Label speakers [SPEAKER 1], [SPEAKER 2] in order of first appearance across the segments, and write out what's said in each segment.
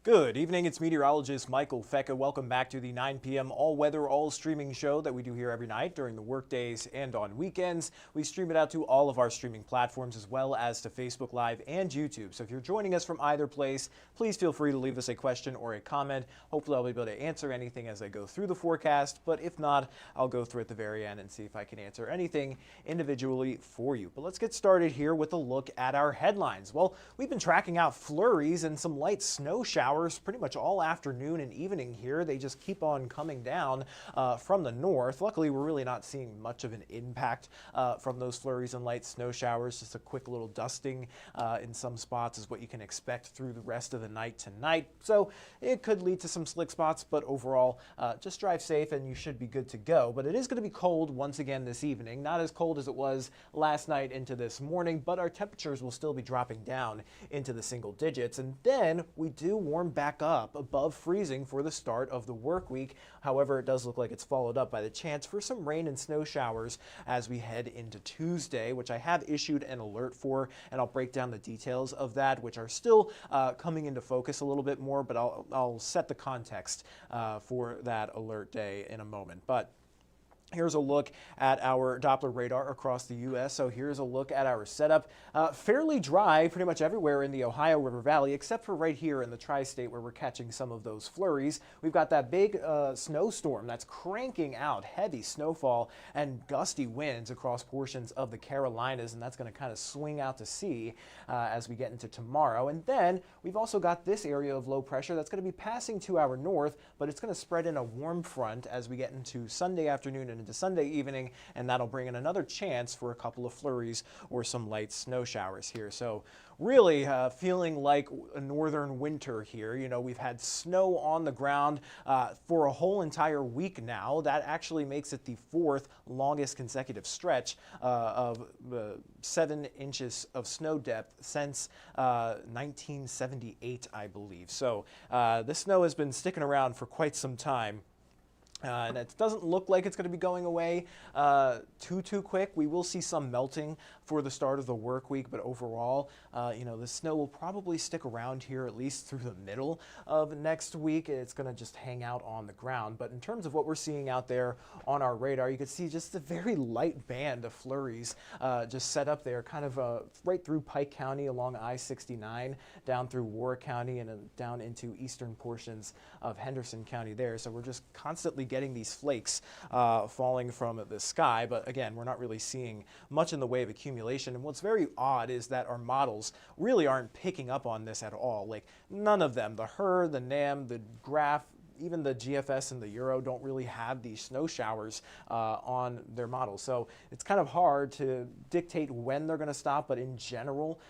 [SPEAKER 1] Good evening, it's meteorologist Michael Fecka. Welcome back to the 9 p.m. all-weather, all-streaming show that we do here every night during the workdays and on weekends. We stream it out to all of our streaming platforms as well as to Facebook Live and YouTube. So if you're joining us from either place, please feel free to leave us a question or a comment. Hopefully I'll be able to answer anything as I go through the forecast, but if not, I'll go through at the very end and see if I can answer anything individually for you. But let's get started here with a look at our headlines. Well, we've been tracking out flurries and some light snow showers pretty much all afternoon and evening here. They just keep on coming down from the north. Luckily, we're really not seeing much of an impact from those flurries and light snow showers. Just a quick little dusting in some spots is what you can expect through the rest of the night tonight. So it could lead to some slick spots, but overall, just drive safe and you should be good to go. But it is going to be cold once again this evening. Not as cold as it was last night into this morning, but our temperatures will still be dropping down into the single digits. And then we do warm back up above freezing for the start of the work week. However, it does look like it's followed up by the chance for some rain and snow showers as we head into Tuesday, which I have issued an alert for, and I'll break down the details of that, which are still coming into focus a little bit more, but I'll set the context for that alert day in a moment. But here's a look at our Doppler radar across the U.S. So here's a look at our setup. Fairly dry pretty much everywhere in the Ohio River Valley, except for right here in the tri-state where we're catching some of those flurries. We've got that big snowstorm that's cranking out heavy snowfall and gusty winds across portions of the Carolinas, and that's going to kind of swing out to sea as we get into tomorrow. And then we've also got this area of low pressure that's going to be passing to our north, but it's going to spread in a warm front as we get into Sunday afternoon and into Sunday evening, and that'll bring in another chance for a couple of flurries or some light snow showers here. So really feeling like a northern winter here. You know, we've had snow on the ground for a whole entire week now. That actually makes it the fourth longest consecutive stretch of 7 inches of snow depth since 1978, I believe. So this snow has been sticking around for quite some time. And it doesn't look like it's going to be going away too quick. We will see some melting for the start of the work week, but overall, the snow will probably stick around here at least through the middle of next week. It's going to just hang out on the ground. But in terms of what we're seeing out there on our radar, you can see just a very light band of flurries just set up there, kind of right through Pike County along I-69, down through Warwick County, and down into eastern portions of Henderson County there. So we're just constantly getting these flakes falling from the sky, but again, we're not really seeing much in the way of accumulation. And what's very odd is that our models really aren't picking up on this at all. Like, none of them, the HER, the NAM, the graph, even the GFS and the Euro don't really have these snow showers on their models. So it's kind of hard to dictate when they're going to stop, but in general,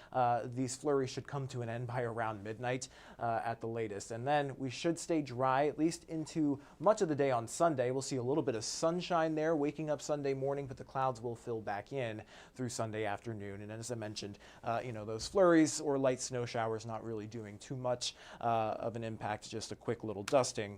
[SPEAKER 1] these flurries should come to an end by around midnight at the latest. And then we should stay dry at least into much of the day on Sunday. We'll see a little bit of sunshine there waking up Sunday morning, but the clouds will fill back in through Sunday afternoon. And as I mentioned, those flurries or light snow showers not really doing too much of an impact, just a quick little dusting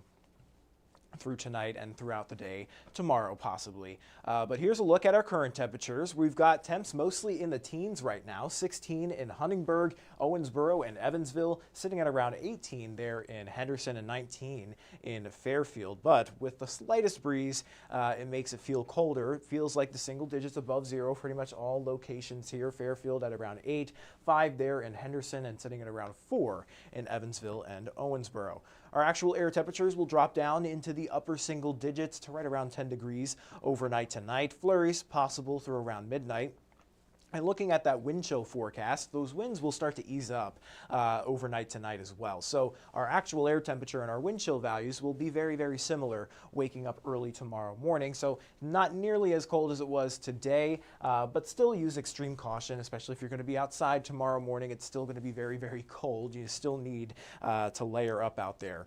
[SPEAKER 1] through tonight and throughout the day tomorrow possibly. But here's a look at our current temperatures. We've got temps mostly in the teens right now, 16 in Huntingburg, Owensboro, and Evansville, sitting at around 18 there in Henderson and 19 in Fairfield. But with the slightest breeze, it makes it feel colder. It feels like the single digits above zero, pretty much all locations here. Fairfield at around 8, 5 there in Henderson, and sitting at around 4 in Evansville and Owensboro. Our actual air temperatures will drop down into the upper single digits to right around 10 degrees overnight tonight. Flurries possible through around midnight. And looking at that wind chill forecast, those winds will start to ease up overnight tonight as well. So our actual air temperature and our wind chill values will be very, very similar waking up early tomorrow morning. So not nearly as cold as it was today, but still use extreme caution, especially if you're going to be outside tomorrow morning. It's still going to be very, very cold. You still need to layer up out there.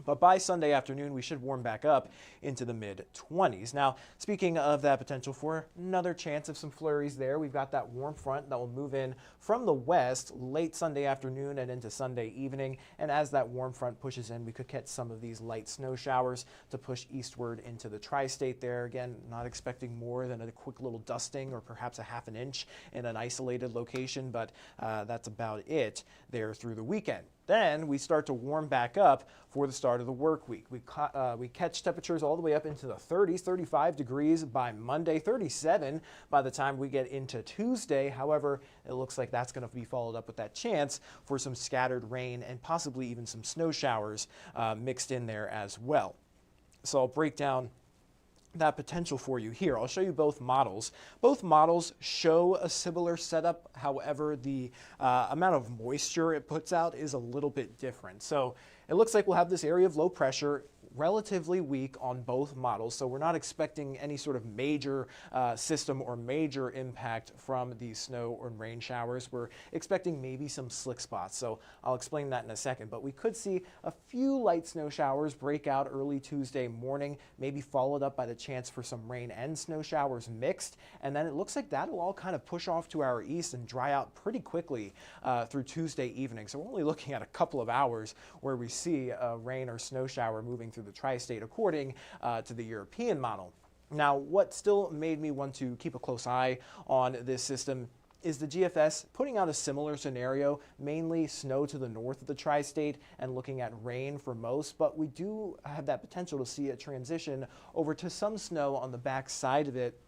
[SPEAKER 1] But by Sunday afternoon, we should warm back up into the mid-20s. Now, speaking of that potential for another chance of some flurries there, we've got that warm front that will move in from the west late Sunday afternoon and into Sunday evening. And as that warm front pushes in, we could catch some of these light snow showers to push eastward into the tri-state there. Again, not expecting more than a quick little dusting or perhaps a half an inch in an isolated location, but that's about it there through the weekend. then we start to warm back up for the start of the work week. We catch temperatures all the way up into the 30s, 35 degrees by Monday, 37 by the time we get into Tuesday. However, it looks like that's going to be followed up with that chance for some scattered rain and possibly even some snow showers mixed in there as well. So I'll break down that potential for you here. I'll show you both models. Both models show a similar setup. However, the amount of moisture it puts out is a little bit different. So it looks like we'll have this area of low pressure relatively weak on both models, so we're not expecting any sort of major system or major impact from these snow or rain showers. We're expecting maybe some slick spots, so I'll explain that in a second, but we could see a few light snow showers break out early Tuesday morning, maybe followed up by the chance for some rain and snow showers mixed, and then it looks like that'll all kind of push off to our east and dry out pretty quickly through Tuesday evening. So we're only looking at a couple of hours where we see a rain or snow shower moving through the tri-state according to the European model. Now, what still made me want to keep a close eye on this system is the GFS putting out a similar scenario, mainly snow to the north of the tri-state and looking at rain for most, but we do have that potential to see a transition over to some snow on the back side of it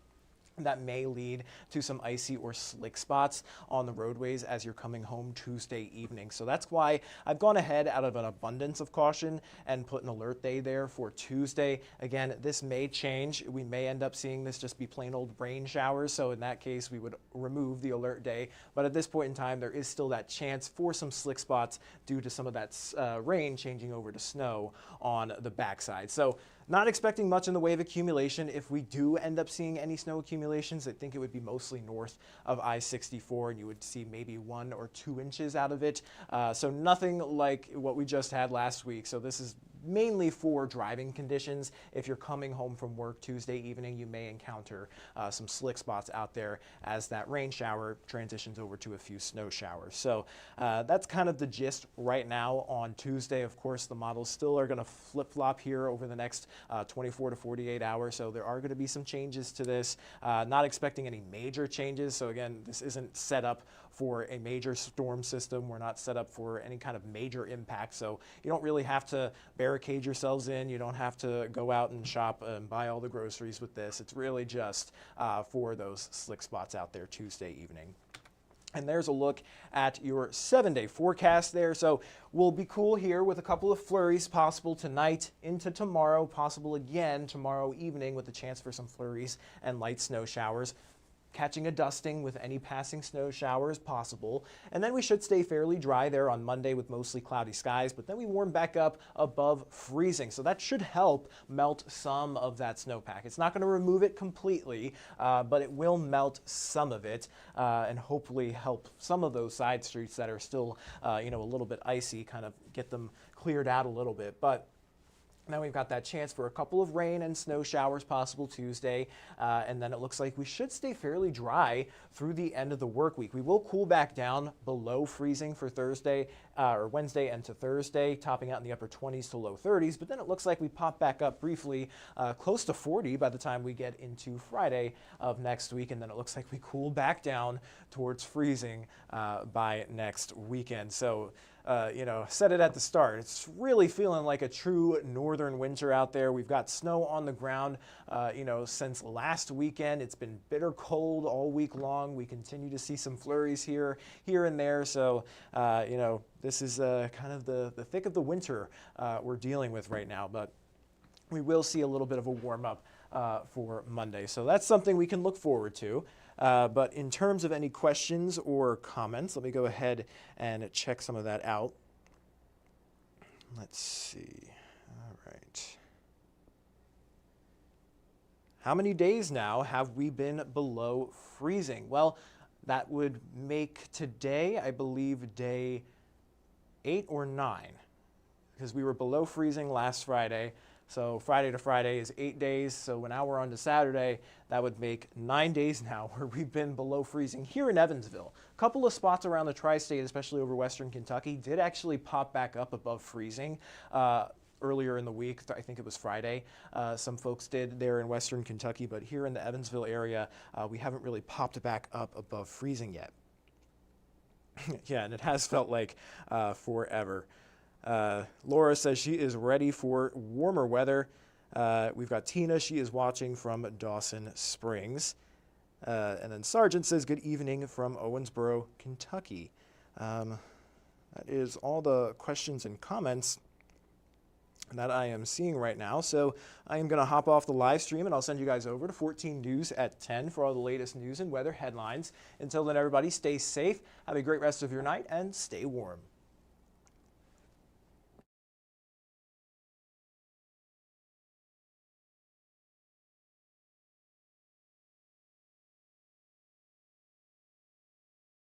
[SPEAKER 1] that may lead to some icy or slick spots on the roadways as you're coming home Tuesday evening. So that's why I've gone ahead out of an abundance of caution and put an alert day there for Tuesday. Again, this may change. We may end up seeing this just be plain old rain showers. So in that case, we would remove the alert day. But at this point in time, there is still that chance for some slick spots due to some of that rain changing over to snow on the backside. So not expecting much in the way of accumulation. If we do end up seeing any snow accumulations, I think it would be mostly north of I-64, and you would see maybe 1 or 2 inches out of it. So nothing like what we just had last week. So this is mainly for driving conditions. If you're coming home from work Tuesday evening, you may encounter some slick spots out there as that rain shower transitions over to a few snow showers. So that's kind of the gist right now on Tuesday. Of course, the models still are going to flip-flop here over the next 24 to 48 hours. So there are going to be some changes to this. Not expecting any major changes. So again, this isn't set up for a major storm system. We're not set up for any kind of major impact. So you don't really have to barricade yourselves in. You don't have to go out and shop and buy all the groceries with this. It's really just for those slick spots out there Tuesday evening. And there's a look at your 7-day forecast there. So we'll be cool here with a couple of flurries possible tonight into tomorrow, possible again tomorrow evening with a chance for some flurries and light snow showers. Catching a dusting with any passing snow showers possible. And then we should stay fairly dry there on Monday with mostly cloudy skies, but then we warm back up above freezing. So that should help melt some of that snowpack. It's not going to remove it completely, but it will melt some of it and hopefully help some of those side streets that are still, a little bit icy, kind of get them cleared out a little bit. But now we've got that chance for a couple of rain and snow showers possible Tuesday, and then it looks like we should stay fairly dry through the end of the work week. We will cool back down below freezing for Thursday or Wednesday and to Thursday, topping out in the upper 20s to low 30s, but then it looks like we pop back up briefly close to 40 by the time we get into Friday of next week, and then it looks like we cool back down towards freezing by next weekend. So said it at the start. It's really feeling like a true northern winter out there. We've got snow on the ground, since last weekend. It's been bitter cold all week long. We continue to see some flurries here and there. So, this is kind of the thick of the winter we're dealing with right now. But we will see a little bit of a warm up for Monday. So that's something we can look forward to. But in terms of any questions or comments, let me go ahead and check some of that out. Let's see. All right. How many days now have we been below freezing? Well, that would make today, I believe, day 8 or 9, because we were below freezing last Friday. So Friday to Friday is 8 days. So now we're on to Saturday. That would make 9 days now where we've been below freezing here in Evansville. A couple of spots around the tri-state, especially over western Kentucky, did actually pop back up above freezing earlier in the week. I think it was Friday. Some folks did there in western Kentucky, but here in the Evansville area, we haven't really popped back up above freezing yet. Yeah, and it has felt like forever. Laura says she is ready for warmer weather. We've got Tina. She is watching from Dawson Springs. And then Sergeant says, good evening from Owensboro, Kentucky. That is all the questions and comments that I am seeing right now. So I am going to hop off the live stream and I'll send you guys over to 14 News at 10 for all the latest news and weather headlines. Until then, everybody, stay safe, have a great rest of your night, and stay warm.